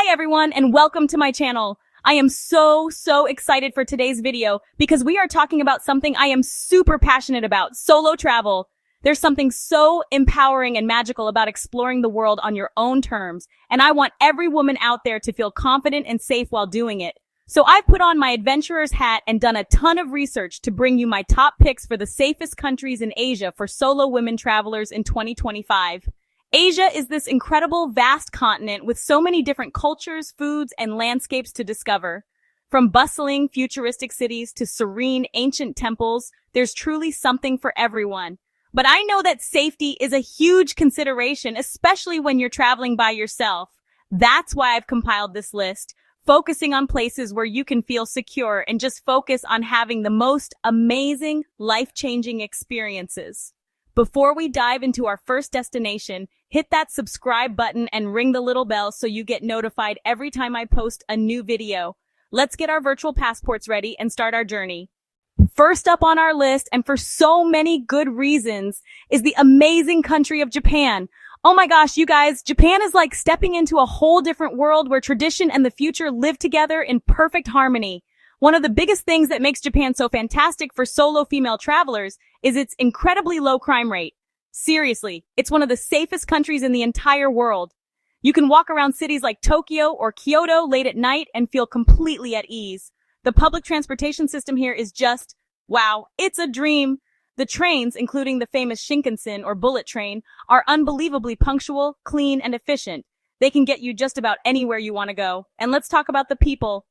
Hi everyone and welcome to my channel. I am so excited for today's video because we are talking about something I am super passionate about, solo travel. There's something so empowering and magical about exploring the world on your own terms, and I want every woman out there to feel confident and safe while doing it. So I've put on my adventurer's hat and done a ton of research to bring you my top picks for the safest countries in Asia for solo women travelers in 2025. Asia is this incredible, vast continent with so many different cultures, foods, and landscapes to discover. From bustling, futuristic cities to serene, ancient temples, there's truly something for everyone. But I know that safety is a huge consideration, especially when you're traveling by yourself. That's why I've compiled this list, focusing on places where you can feel secure and just focus on having the most amazing, life-changing experiences. Before we dive into our first destination, hit that subscribe button and ring the little bell so you get notified every time I post a new video. Let's get our virtual passports ready and start our journey. First up on our list, and for so many good reasons, is the amazing country of Japan. Oh my gosh, you guys, Japan is like stepping into a whole different world where tradition and the future live together in perfect harmony. One of the biggest things that makes Japan so fantastic for solo female travelers is its incredibly low crime rate. Seriously, it's one of the safest countries in the entire world. You can walk around cities like Tokyo or Kyoto late at night and feel completely at ease. The public transportation system here is just, wow, it's a dream. The trains, including the famous Shinkansen or bullet train, are unbelievably punctual, clean, and efficient. They can get you just about anywhere you want to go. And let's talk about the people.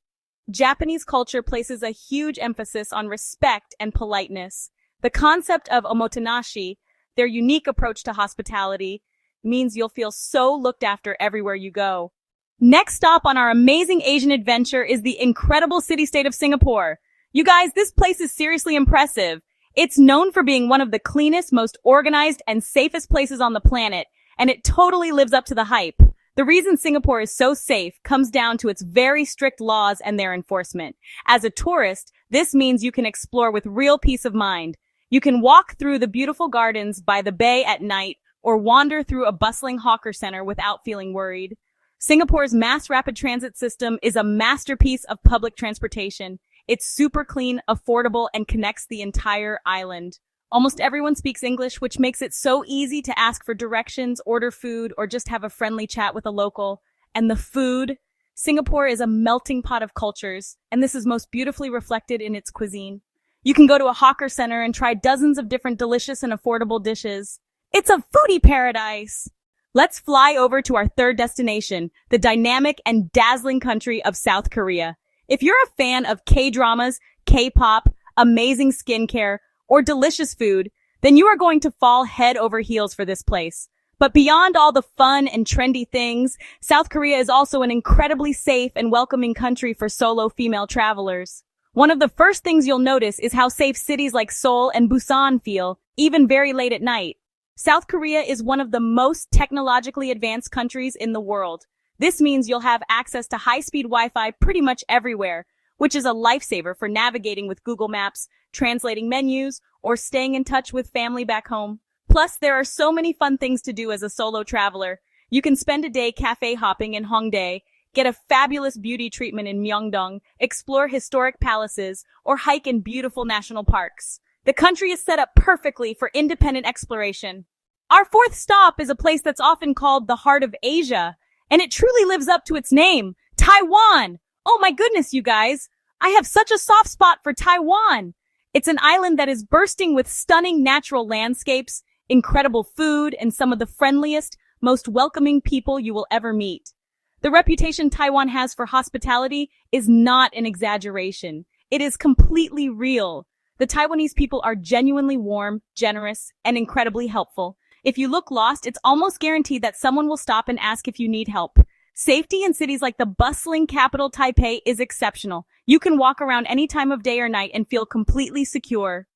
Japanese culture places a huge emphasis on respect and politeness. The concept of omotenashi, their unique approach to hospitality, means you'll feel so looked after everywhere you go. Next stop on our amazing Asian adventure is the incredible city-state of Singapore. You guys, this place is seriously impressive. It's known for being one of the cleanest, most organized, and safest places on the planet, and it totally lives up to the hype. The reason Singapore is so safe comes down to its very strict laws and their enforcement. As a tourist, this means you can explore with real peace of mind. You can walk through the beautiful gardens by the bay at night or wander through a bustling hawker center without feeling worried. Singapore's mass rapid transit system is a masterpiece of public transportation. It's super clean, affordable, and connects the entire island. Almost everyone speaks English, which makes it so easy to ask for directions, order food, or just have a friendly chat with a local. And the food? Singapore is a melting pot of cultures, and this is most beautifully reflected in its cuisine. You can go to a hawker center and try dozens of different delicious and affordable dishes. It's a foodie paradise! Let's fly over to our third destination, the dynamic and dazzling country of South Korea. If you're a fan of K-dramas, K-pop, amazing skincare, or delicious food, then you are going to fall head over heels for this place. But beyond all the fun and trendy things, South Korea is also an incredibly safe and welcoming country for solo female travelers. One of the first things you'll notice is how safe cities like Seoul and Busan feel, even very late at night. South Korea is one of the most technologically advanced countries in the world. This means you'll have access to high-speed Wi-Fi pretty much everywhere, which is a lifesaver for navigating with Google Maps, translating menus, or staying in touch with family back home. Plus, there are so many fun things to do as a solo traveler. You can spend a day cafe hopping in Hongdae, get a fabulous beauty treatment in Myeongdong, explore historic palaces, or hike in beautiful national parks. The country is set up perfectly for independent exploration. Our fourth stop is a place that's often called the heart of Asia, and it truly lives up to its name, Taiwan. Oh my goodness, you guys. I have such a soft spot for Taiwan. It's an island that is bursting with stunning natural landscapes, incredible food, and some of the friendliest, most welcoming people you will ever meet. The reputation Taiwan has for hospitality is not an exaggeration. It is completely real. The Taiwanese people are genuinely warm, generous, and incredibly helpful. If you look lost, it's almost guaranteed that someone will stop and ask if you need help. Safety in cities like the bustling capital Taipei is exceptional. You can walk around any time of day or night and feel completely secure.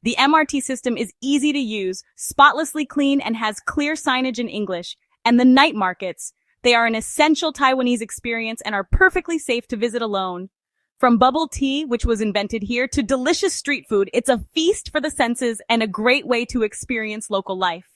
The MRT system is easy to use, spotlessly clean, and has clear signage in English. And the night markets, they are an essential Taiwanese experience and are perfectly safe to visit alone. From bubble tea, which was invented here, to delicious street food, it's a feast for the senses and a great way to experience local life.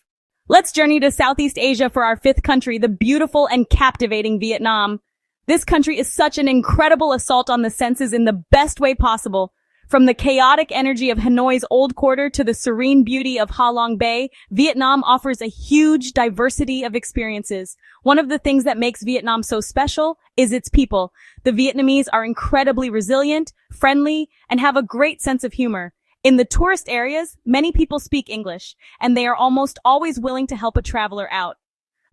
Let's journey to Southeast Asia for our fifth country, the beautiful and captivating Vietnam. This country is such an incredible assault on the senses in the best way possible. From the chaotic energy of Hanoi's Old Quarter to the serene beauty of Ha Long Bay, Vietnam offers a huge diversity of experiences. One of the things that makes Vietnam so special is its people. The Vietnamese are incredibly resilient, friendly, and have a great sense of humor. In the tourist areas, many people speak English, and they are almost always willing to help a traveler out.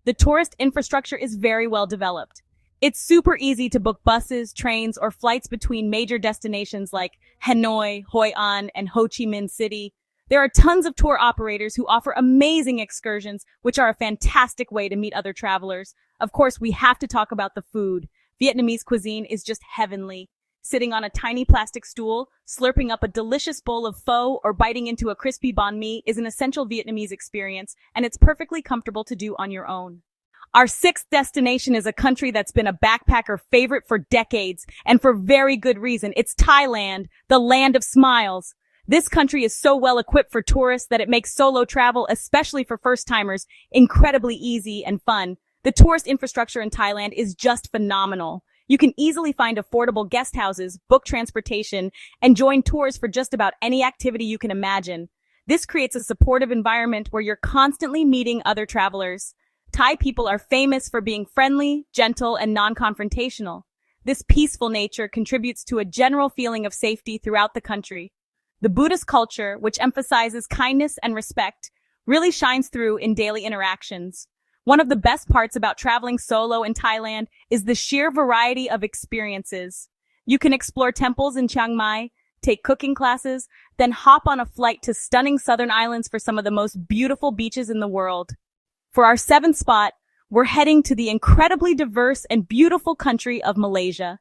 The tourist infrastructure is very well developed. It's super easy to book buses, trains, or flights between major destinations like Hanoi, Hoi An, and Ho Chi Minh City. There are tons of tour operators who offer amazing excursions, which are a fantastic way to meet other travelers. Of course, we have to talk about the food. Vietnamese cuisine is just heavenly. Sitting on a tiny plastic stool, slurping up a delicious bowl of pho, or biting into a crispy banh mi is an essential Vietnamese experience, and it's perfectly comfortable to do on your own. Our sixth destination is a country that's been a backpacker favorite for decades, and for very good reason. It's Thailand, the land of smiles. This country is so well equipped for tourists that it makes solo travel, especially for first-timers, incredibly easy and fun. The tourist infrastructure in Thailand is just phenomenal. You can easily find affordable guest houses, book transportation, and join tours for just about any activity you can imagine. This creates a supportive environment where you're constantly meeting other travelers. Thai people are famous for being friendly, gentle, and non-confrontational. This peaceful nature contributes to a general feeling of safety throughout the country. The Buddhist culture, which emphasizes kindness and respect, really shines through in daily interactions. One of the best parts about traveling solo in Thailand is the sheer variety of experiences. You can explore temples in Chiang Mai, take cooking classes, then hop on a flight to stunning southern islands for some of the most beautiful beaches in the world. For our seventh spot, we're heading to the incredibly diverse and beautiful country of Malaysia.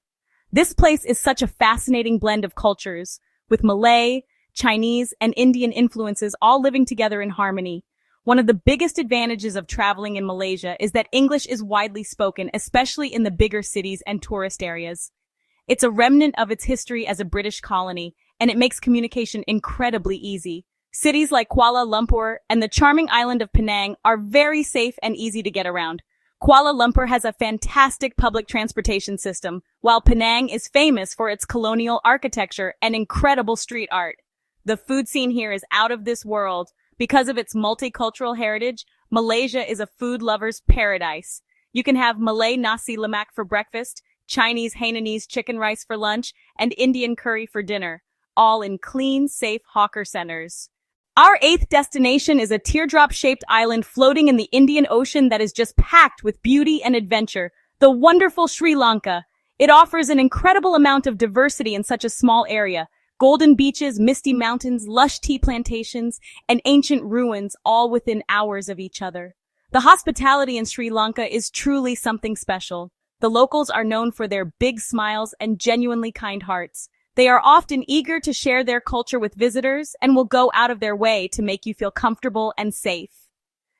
This place is such a fascinating blend of cultures, with Malay, Chinese, and Indian influences all living together in harmony. One of the biggest advantages of traveling in Malaysia is that English is widely spoken, especially in the bigger cities and tourist areas. It's a remnant of its history as a British colony, and it makes communication incredibly easy. Cities like Kuala Lumpur and the charming island of Penang are very safe and easy to get around. Kuala Lumpur has a fantastic public transportation system, while Penang is famous for its colonial architecture and incredible street art. The food scene here is out of this world. Because of its multicultural heritage, Malaysia is a food lover's paradise. You can have Malay nasi lemak for breakfast, Chinese Hainanese chicken rice for lunch, and Indian curry for dinner, all in clean, safe hawker centers. Our eighth destination is a teardrop-shaped island floating in the Indian Ocean that is just packed with beauty and adventure, the wonderful Sri Lanka. It offers an incredible amount of diversity in such a small area. Golden beaches, misty mountains, lush tea plantations, and ancient ruins all within hours of each other. The hospitality in Sri Lanka is truly something special. The locals are known for their big smiles and genuinely kind hearts. They are often eager to share their culture with visitors and will go out of their way to make you feel comfortable and safe.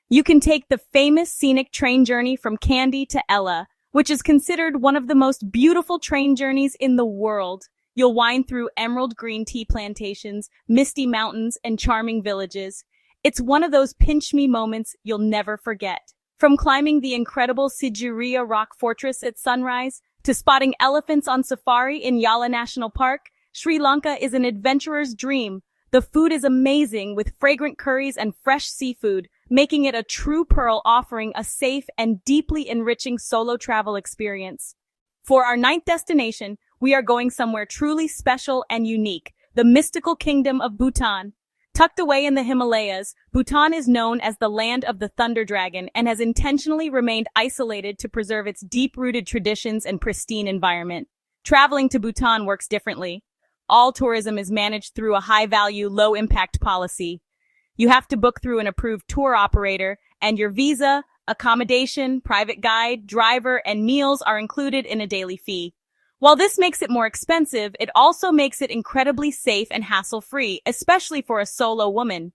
You can take the famous scenic train journey from Kandy to Ella, which is considered one of the most beautiful train journeys in the world. You'll wind through emerald green tea plantations, misty mountains, and charming villages. It's one of those pinch-me moments you'll never forget. From climbing the incredible Sigiriya Rock Fortress at sunrise, to spotting elephants on safari in Yala National Park, Sri Lanka is an adventurer's dream. The food is amazing, with fragrant curries and fresh seafood, making it a true pearl offering a safe and deeply enriching solo travel experience. For our ninth destination, we are going somewhere truly special and unique, the mystical kingdom of Bhutan. Tucked away in the Himalayas, Bhutan is known as the land of the thunder dragon and has intentionally remained isolated to preserve its deep-rooted traditions and pristine environment. Traveling to Bhutan works differently. All tourism is managed through a high-value, low-impact policy. You have to book through an approved tour operator, and your visa, accommodation, private guide, driver, and meals are included in a daily fee. While this makes it more expensive, it also makes it incredibly safe and hassle-free, especially for a solo woman.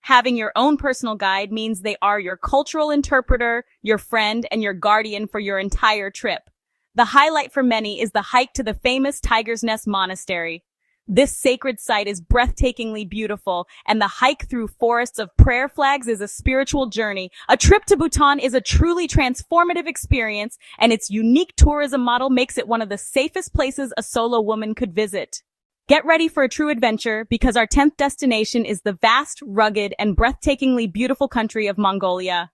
Having your own personal guide means they are your cultural interpreter, your friend, and your guardian for your entire trip. The highlight for many is the hike to the famous Tiger's Nest Monastery. This sacred site is breathtakingly beautiful, and the hike through forests of prayer flags is a spiritual journey. A trip to Bhutan is a truly transformative experience, and its unique tourism model makes it one of the safest places a solo woman could visit. Get ready for a true adventure, because our 10th destination is the vast, rugged, and breathtakingly beautiful country of Mongolia.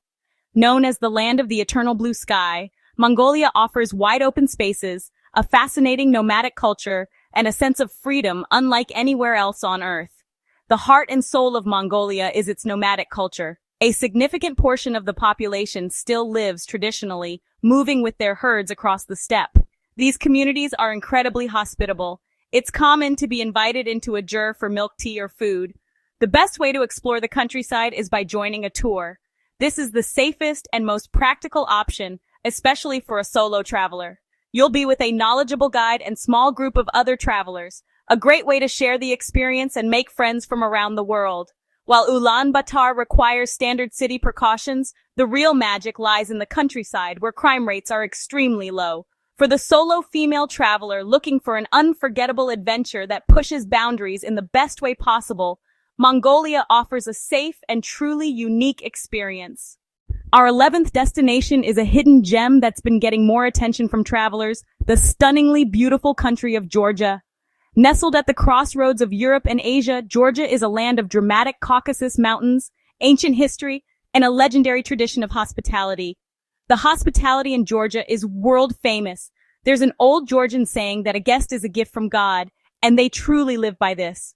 Known as the land of the eternal blue sky, Mongolia offers wide-open spaces, a fascinating nomadic culture, and a sense of freedom unlike anywhere else on Earth. The heart and soul of Mongolia is its nomadic culture. A significant portion of the population still lives traditionally, moving with their herds across the steppe. These communities are incredibly hospitable. It's common to be invited into a jur for milk tea or food. The best way to explore the countryside is by joining a tour. This is the safest and most practical option, especially for a solo traveler. You'll be with a knowledgeable guide and small group of other travelers, a great way to share the experience and make friends from around the world. While Ulaanbaatar requires standard city precautions, the real magic lies in the countryside, where crime rates are extremely low. For the solo female traveler looking for an unforgettable adventure that pushes boundaries in the best way possible, Mongolia offers a safe and truly unique experience. Our 11th destination is a hidden gem that's been getting more attention from travelers, the stunningly beautiful country of Georgia. Nestled at the crossroads of Europe and Asia, Georgia is a land of dramatic Caucasus mountains, ancient history, and a legendary tradition of hospitality. The hospitality in Georgia is world famous. There's an old Georgian saying that a guest is a gift from God, and they truly live by this.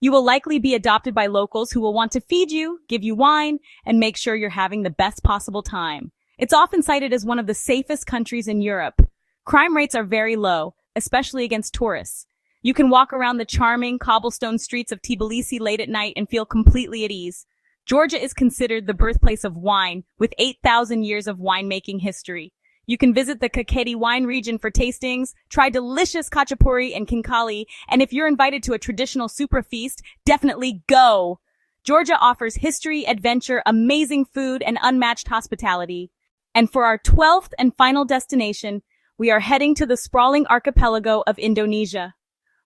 You will likely be adopted by locals who will want to feed you, give you wine, and make sure you're having the best possible time. It's often cited as one of the safest countries in Europe. Crime rates are very low, especially against tourists. You can walk around the charming cobblestone streets of Tbilisi late at night and feel completely at ease. Georgia is considered the birthplace of wine, with 8,000 years of winemaking history. You can visit the Kakheti wine region for tastings, try delicious khachapuri and khinkali, and if you're invited to a traditional supra feast, definitely go! Georgia offers history, adventure, amazing food, and unmatched hospitality. And for our 12th and final destination, we are heading to the sprawling archipelago of Indonesia.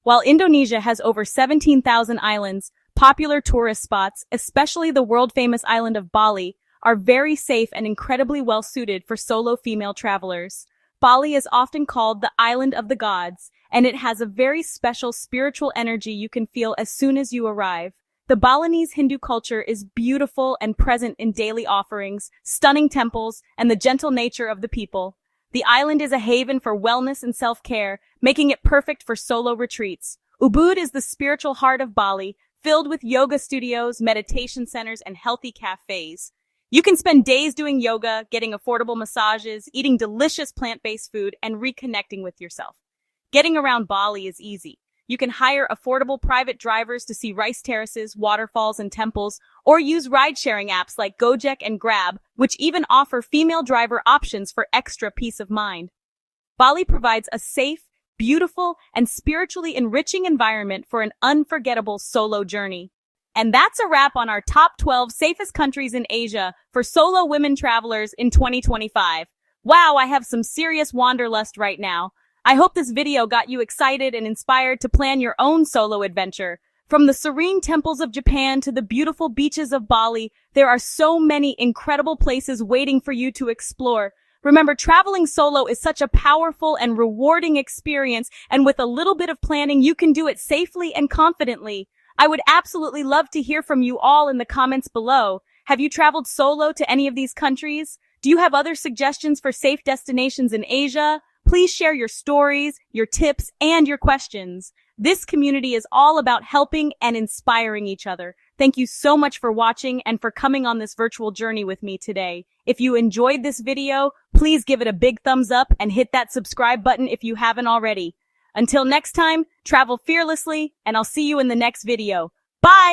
While Indonesia has over 17,000 islands, popular tourist spots, especially the world-famous island of Bali, are very safe and incredibly well-suited for solo female travelers. Bali is often called the island of the gods, and it has a very special spiritual energy you can feel as soon as you arrive. The Balinese Hindu culture is beautiful and present in daily offerings, stunning temples, and the gentle nature of the people. The island is a haven for wellness and self-care, making it perfect for solo retreats. Ubud is the spiritual heart of Bali, filled with yoga studios, meditation centers, and healthy cafes. You can spend days doing yoga, getting affordable massages, eating delicious plant-based food, and reconnecting with yourself. Getting around Bali is easy. You can hire affordable private drivers to see rice terraces, waterfalls, and temples, or use ride-sharing apps like Gojek and Grab, which even offer female driver options for extra peace of mind. Bali provides a safe, beautiful, and spiritually enriching environment for an unforgettable solo journey. And that's a wrap on our top 12 safest countries in Asia for solo women travelers in 2025. Wow, I have some serious wanderlust right now. I hope this video got you excited and inspired to plan your own solo adventure. From the serene temples of Japan to the beautiful beaches of Bali, there are so many incredible places waiting for you to explore. Remember, traveling solo is such a powerful and rewarding experience, and with a little bit of planning, you can do it safely and confidently. I would absolutely love to hear from you all in the comments below. Have you traveled solo to any of these countries? Do you have other suggestions for safe destinations in Asia? Please share your stories, your tips, and your questions. This community is all about helping and inspiring each other. Thank you so much for watching and for coming on this virtual journey with me today. If you enjoyed this video, please give it a big thumbs up and hit that subscribe button if you haven't already. Until next time, travel fearlessly, and I'll see you in the next video. Bye!